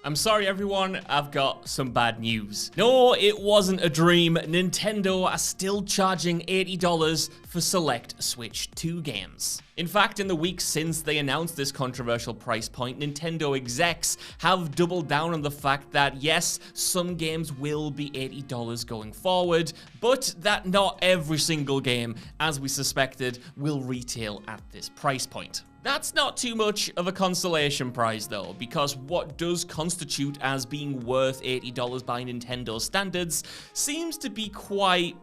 I'm sorry everyone, I've got some bad news. No, it wasn't a dream. Nintendo are still charging $80 for select Switch 2 games. In fact, in the weeks since they announced this controversial price point, Nintendo execs have doubled down on the fact that yes, some games will be $80 going forward, but that not every single game, as we suspected, will retail at this price point. That's not too much of a consolation prize though, because what does constitute as being worth $80 by Nintendo standards seems to be quite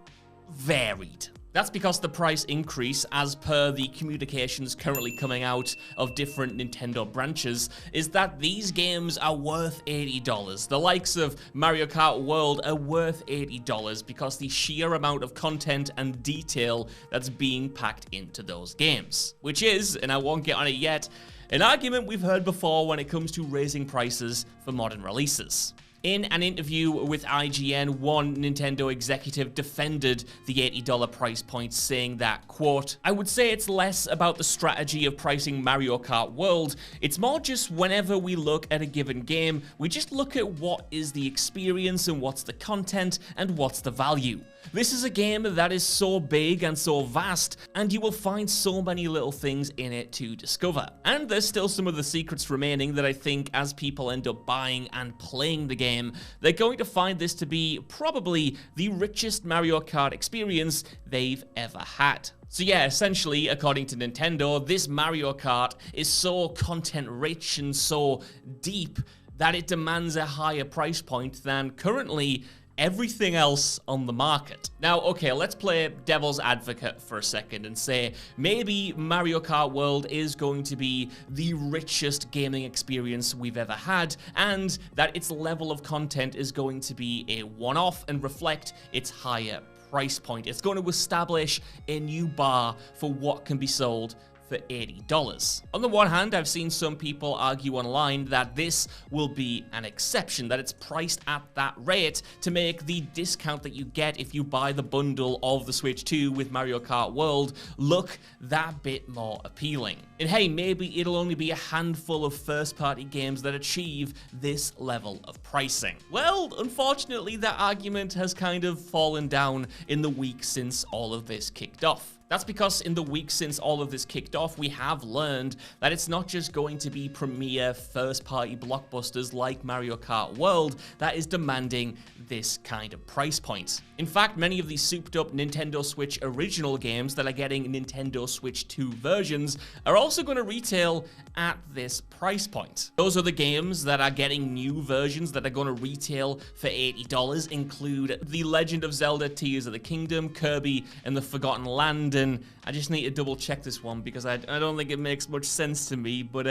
varied. That's because the price increase, as per the communications currently coming out of different Nintendo branches, is that these games are worth $80. The likes of Mario Kart World are worth $80 because the sheer amount of content and detail that's being packed into those games. Which is, and I won't get on it yet, an argument we've heard before when it comes to raising prices for modern releases. In an interview with IGN, one Nintendo executive defended the $80 price point, saying that, quote, "I would say it's less about the strategy of pricing Mario Kart World. It's more just whenever we look at a given game, we just look at what is the experience and what's the content and what's the value. This is a game that is so big and so vast, and you will find so many little things in it to discover. And there's still some of the secrets remaining that I think as people end up buying and playing the game, they're going to find this to be probably the richest Mario Kart experience they've ever had." So yeah, essentially, according to Nintendo, this Mario Kart is so content-rich and so deep that it demands a higher price point than currently everything else on the market. Now, okay, let's play devil's advocate for a second and say maybe Mario Kart World is going to be the richest gaming experience we've ever had, and that its level of content is going to be a one-off and reflect its higher price point. It's going to establish a new bar for what can be sold for $80. On the one hand, I've seen some people argue online that this will be an exception, that it's priced at that rate to make the discount that you get if you buy the bundle of the Switch 2 with Mario Kart World look that bit more appealing. And hey, maybe it'll only be a handful of first-party games that achieve this level of pricing. Well, unfortunately, that argument has kind of fallen down in the week since all of this kicked off. That's because in the weeks since all of this kicked off, we have learned that it's not just going to be premier first-party blockbusters like Mario Kart World that is demanding this kind of price point. In fact, many of these souped-up Nintendo Switch original games that are getting Nintendo Switch 2 versions are also going to retail at this price point. Those are the games that are getting new versions that are going to retail for $80 include The Legend of Zelda: Tears of the Kingdom, Kirby and the Forgotten Land. And I just need to double check this one because I don't think it makes much sense to me, but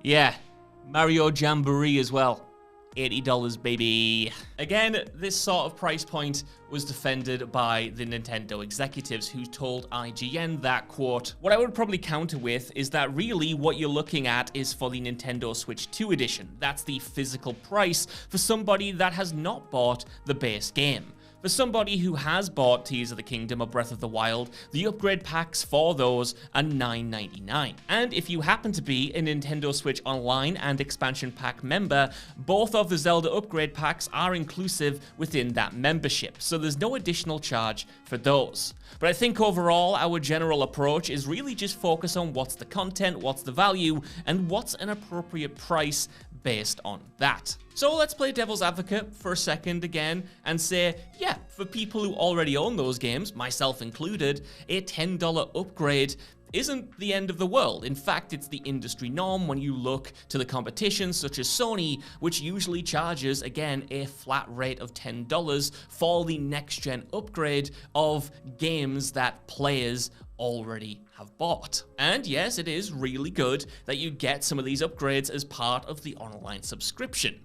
yeah, Mario Jamboree as well. $80, baby. Again, this sort of price point was defended by the Nintendo executives who told IGN that, quote, "What I would probably counter with is that really what you're looking at is for the Nintendo Switch 2 edition. That's the physical price for somebody that has not bought the base game. For somebody who has bought Tears of the Kingdom or Breath of the Wild, the upgrade packs for those are $9.99. And if you happen to be a Nintendo Switch Online and Expansion Pack member, both of the Zelda upgrade packs are inclusive within that membership, so there's no additional charge for those. But I think overall, our general approach is really just focus on what's the content, what's the value, and what's an appropriate price based on that." So let's play devil's advocate for a second again and say, yeah, for people who already own those games, myself included, a $10 upgrade isn't the end of the world. In fact, it's the industry norm when you look to the competition such as Sony, which usually charges, again, a flat rate of $10 for the next-gen upgrade of games that players already have bought. And yes, it is really good that you get some of these upgrades as part of the online subscription.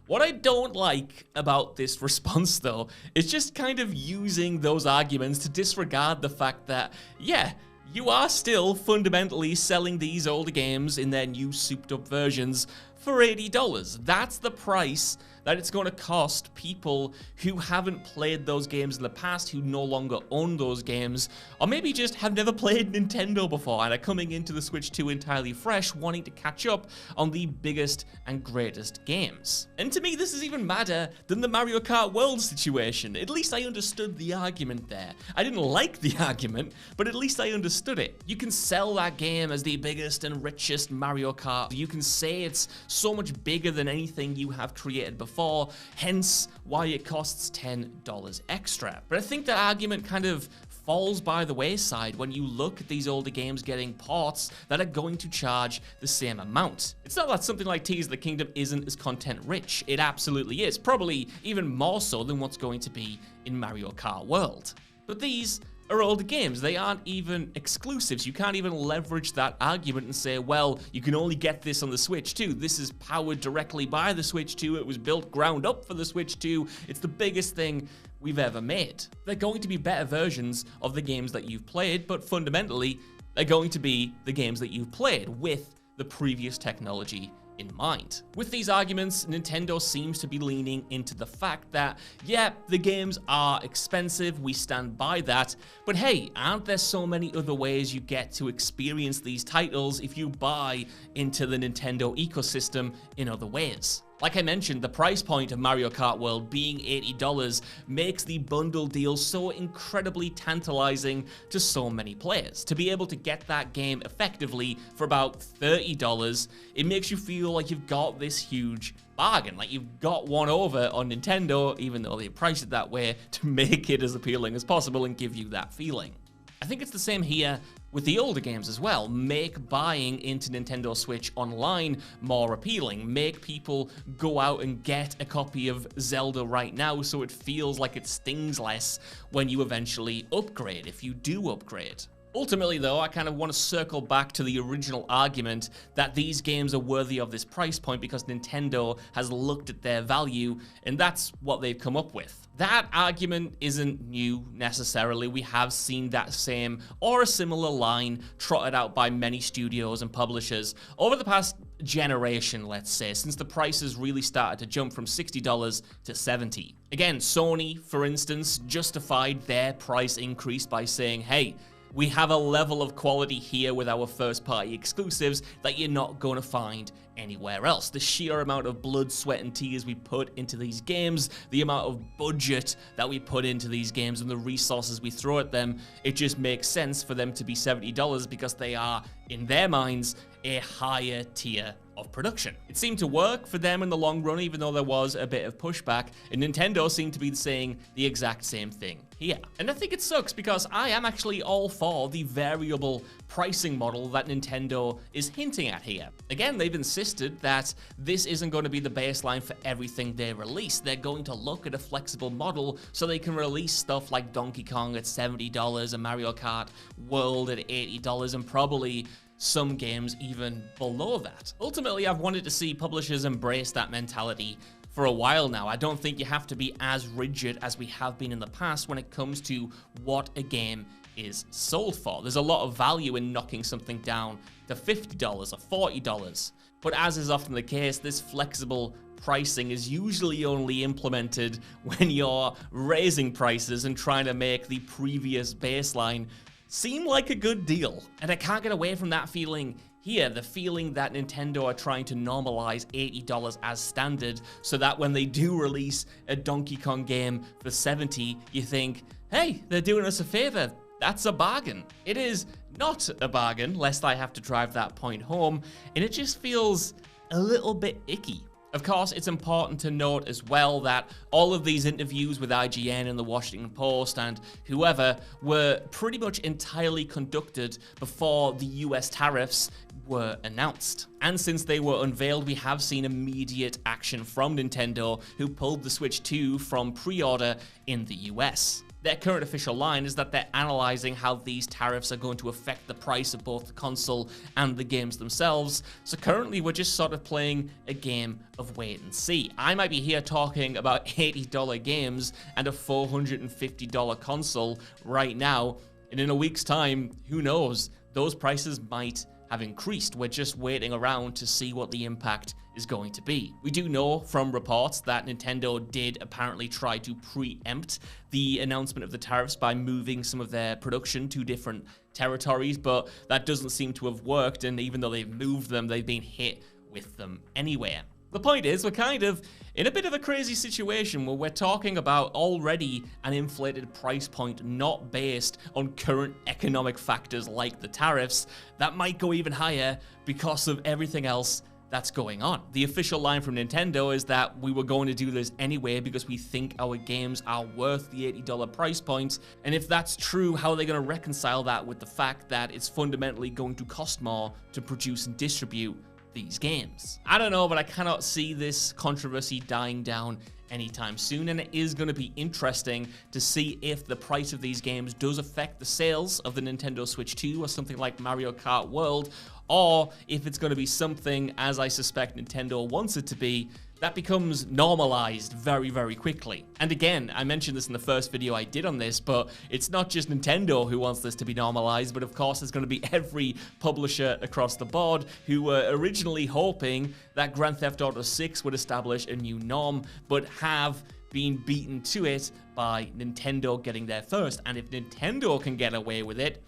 What I don't like about this response, though, is just kind of using those arguments to disregard the fact that, yeah, you are still fundamentally selling these older games in their new souped-up versions for $80. That's the price that it's going to cost people who haven't played those games in the past, who no longer own those games, or maybe just have never played Nintendo before and are coming into the Switch 2 entirely fresh, wanting to catch up on the biggest and greatest games. And to me, this is even madder than the Mario Kart World situation. At least I understood the argument there. I didn't like the argument, but at least I understood it. You can sell that game as the biggest and richest Mario Kart. You can say it's so much bigger than anything you have created before, hence why it costs $10 extra. But I think that argument kind of falls by the wayside when you look at these older games getting ports that are going to charge the same amount. It's not that something like Tears of the Kingdom isn't as content rich. It absolutely is, probably even more so than what's going to be in Mario Kart World. But these are older games. They aren't even exclusives. You can't even leverage that argument and say, well, you can only get this on the Switch 2. This is powered directly by the Switch 2. It was built ground up for the Switch 2. It's the biggest thing we've ever made. They're going to be better versions of the games that you've played, but fundamentally, they're going to be the games that you've played with the previous technology in mind. With these arguments, Nintendo seems to be leaning into the fact that, yeah, the games are expensive, we stand by that, but hey, aren't there so many other ways you get to experience these titles if you buy into the Nintendo ecosystem in other ways? Like I mentioned, the price point of Mario Kart World being $80 makes the bundle deal so incredibly tantalizing to so many players. To be able to get that game effectively for about $30, it makes you feel like you've got this huge bargain, like you've got one over on Nintendo, even though they price it that way to make it as appealing as possible and give you that feeling. I think it's the same here with the older games as well. Make buying into Nintendo Switch Online more appealing. Make people go out and get a copy of Zelda right now so it feels like it stings less when you eventually upgrade, if you do upgrade. Ultimately, though, I kind of want to circle back to the original argument that these games are worthy of this price point because Nintendo has looked at their value, and that's what they've come up with. That argument isn't new necessarily. We have seen that same or a similar line trotted out by many studios and publishers over the past generation, let's say, since the prices really started to jump from $60 to $70. Again, Sony, for instance, justified their price increase by saying, hey, we have a level of quality here with our first-party exclusives that you're not going to find anywhere else. The sheer amount of blood, sweat, and tears we put into these games, the amount of budget that we put into these games, and the resources we throw at them, it just makes sense for them to be $70 because they are, in their minds, a higher tier of production. It seemed to work for them in the long run, even though there was a bit of pushback, and Nintendo seemed to be saying the exact same thing here. And I think it sucks because I am actually all for the variable pricing model that Nintendo is hinting at here. Again, they've insisted that this isn't going to be the baseline for everything they release. They're going to look at a flexible model so they can release stuff like Donkey Kong at $70 and Mario Kart World at $80 and probably some games even below that. Ultimately, I've wanted to see publishers embrace that mentality for a while now. I don't think you have to be as rigid as we have been in the past when it comes to what a game is sold for. There's a lot of value in knocking something down to $50 or $40. But as is often the case, this flexible pricing is usually only implemented when you're raising prices and trying to make the previous baseline seem like a good deal. And I can't get away from that feeling here, the feeling that Nintendo are trying to normalize $80 as standard so that when they do release a Donkey Kong game for $70, you think, hey, they're doing us a favor. That's a bargain. It is not a bargain, lest I have to drive that point home, and it just feels a little bit icky. Of course, it's important to note as well that all of these interviews with IGN and the Washington Post and whoever were pretty much entirely conducted before the US tariffs were announced. And since they were unveiled, we have seen immediate action from Nintendo, who pulled the Switch 2 from pre-order in the US. Their current official line is that they're analyzing how these tariffs are going to affect the price of both the console and the games themselves. So currently we're just sort of playing a game of wait and see. I might be here talking about $80 games and a $450 console right now, and in a week's time, who knows, those prices might have increased. We're just waiting around to see what the impact is going to be. We do know from reports that Nintendo did apparently try to preempt the announcement of the tariffs by moving some of their production to different territories, but that doesn't seem to have worked, and even though they've moved them, they've been hit with them anywhere. The point is, we're kind of in a bit of a crazy situation where we're talking about already an inflated price point not based on current economic factors like the tariffs that might go even higher because of everything else that's going on. The official line from Nintendo is that we were going to do this anyway because we think our games are worth the $80 price point. And if that's true, how are they going to reconcile that with the fact that it's fundamentally going to cost more to produce and distribute these games? I don't know, but I cannot see this controversy dying down anytime soon, and it is going to be interesting to see if the price of these games does affect the sales of the Nintendo Switch 2 or something like Mario Kart World, or if it's going to be something, as I suspect Nintendo wants it to be, that becomes normalized very, very quickly. And again, I mentioned this in the first video I did on this, but it's not just Nintendo who wants this to be normalized, but of course it's going to be every publisher across the board who were originally hoping that Grand Theft Auto 6 would establish a new norm, but have been beaten to it by Nintendo getting there first. And if Nintendo can get away with it,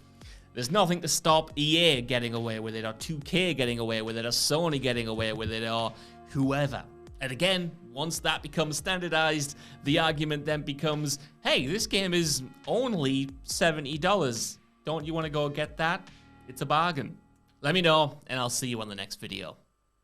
there's nothing to stop EA getting away with it, or 2K getting away with it, or Sony getting away with it, or whoever. And again, once that becomes standardized, the argument then becomes, hey, this game is only $70. Don't you want to go get that? It's a bargain. Let me know, and I'll see you on the next video.